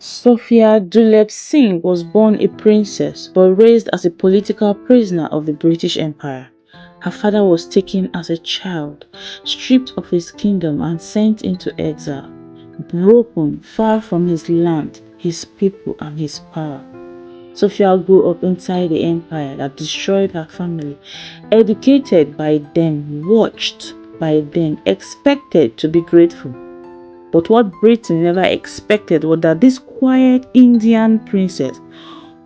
Sophia Duleep Singh was born a princess but raised as a political prisoner of the British Empire. Her father was taken as a child, stripped of his kingdom and sent into exile, broken, far from his land, his people and his power. Sophia grew up inside the empire that destroyed her family, educated by them, watched by them, expected to be grateful. But what Britain never expected was that this quiet Indian princess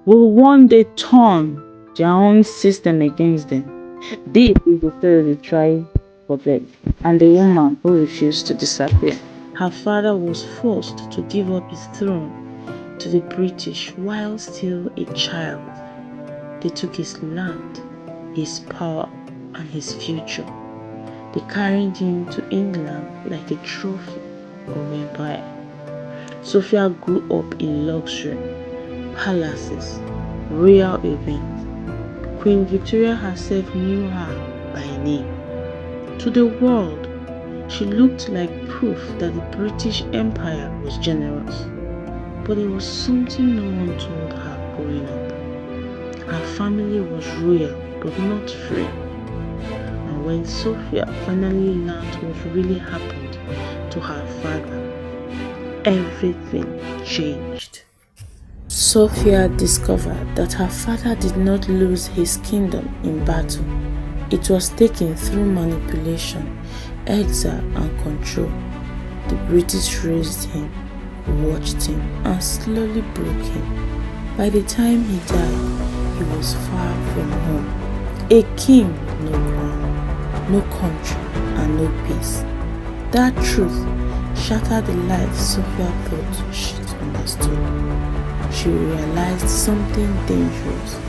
will one day turn their own system against them. This is the story they try for them, and the woman who refused to disappear. Her father was forced to give up his throne to the British while still a child. They took his land, his power, and his future. They carried him to England like a trophy of empire. Sophia grew up in luxury, palaces, royal events. Queen Victoria herself knew her by name. To the world, she looked like proof that the British Empire was generous. But it was something no one told her growing up. Her family was royal but not free. And when Sophia finally learned what really happened to her father, everything changed. Sophia discovered that her father did not lose his kingdom in battle. It was taken through manipulation, exile, and control. The British raised him, watched him, and slowly broke him. By the time he died, he was far from home. A king with no crown, no country, and no peace. That truth shattered the life Sophia thought she understood. She realized something dangerous.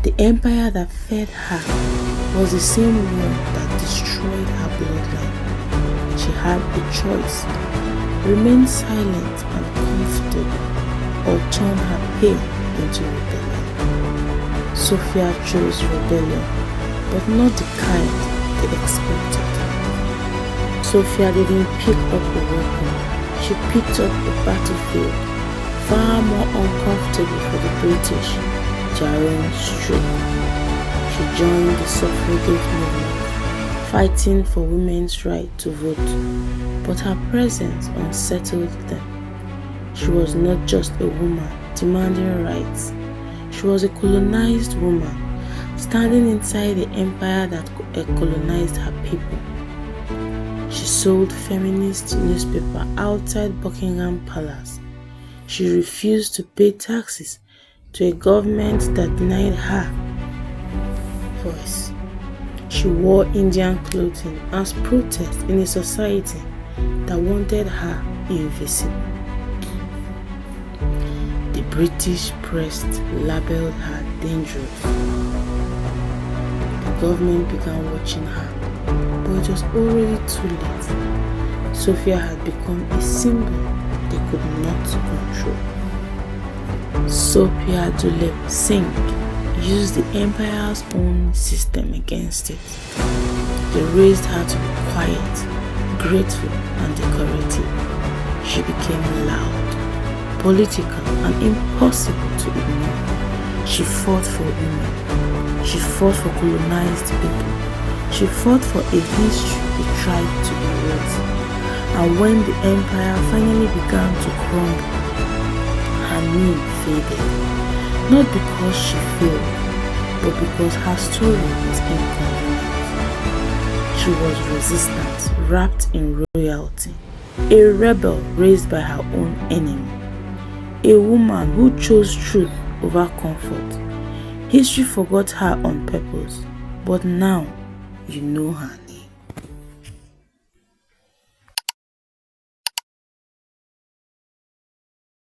The empire that fed her was the same one that destroyed her bloodline. She had a choice: remain silent and comfortable, or turn her pain into rebellion. Sophia chose rebellion, but not the kind they expected. Sophia didn't pick up a weapon, she picked up a battlefield, far more uncomfortable for the British, their own stroke. She joined the suffragette movement, fighting for women's right to vote, but her presence unsettled them. She was not just a woman demanding rights, she was a colonized woman, standing inside the empire that colonized her people. She sold feminist newspaper outside Buckingham Palace. She refused to pay taxes to a government that denied her voice. She wore Indian clothing as protest in a society that wanted her invisible. The British press labeled her dangerous. The government began watching her, but it was already too late. Sophia had become a symbol they could not control. Sophia Duleep Singh used the empire's own system against it. They raised her to be quiet, grateful, and decorative. She became loud, political, and impossible to ignore. She fought for women. She fought for colonized people. She fought for a history they tried to erase. And when the empire finally began to crumble, her name faded. Not because she failed, but because her story was inconvenient. She was resistant, wrapped in royalty. A rebel raised by her own enemy. A woman who chose truth over comfort. History forgot her on purpose, but now you know her name.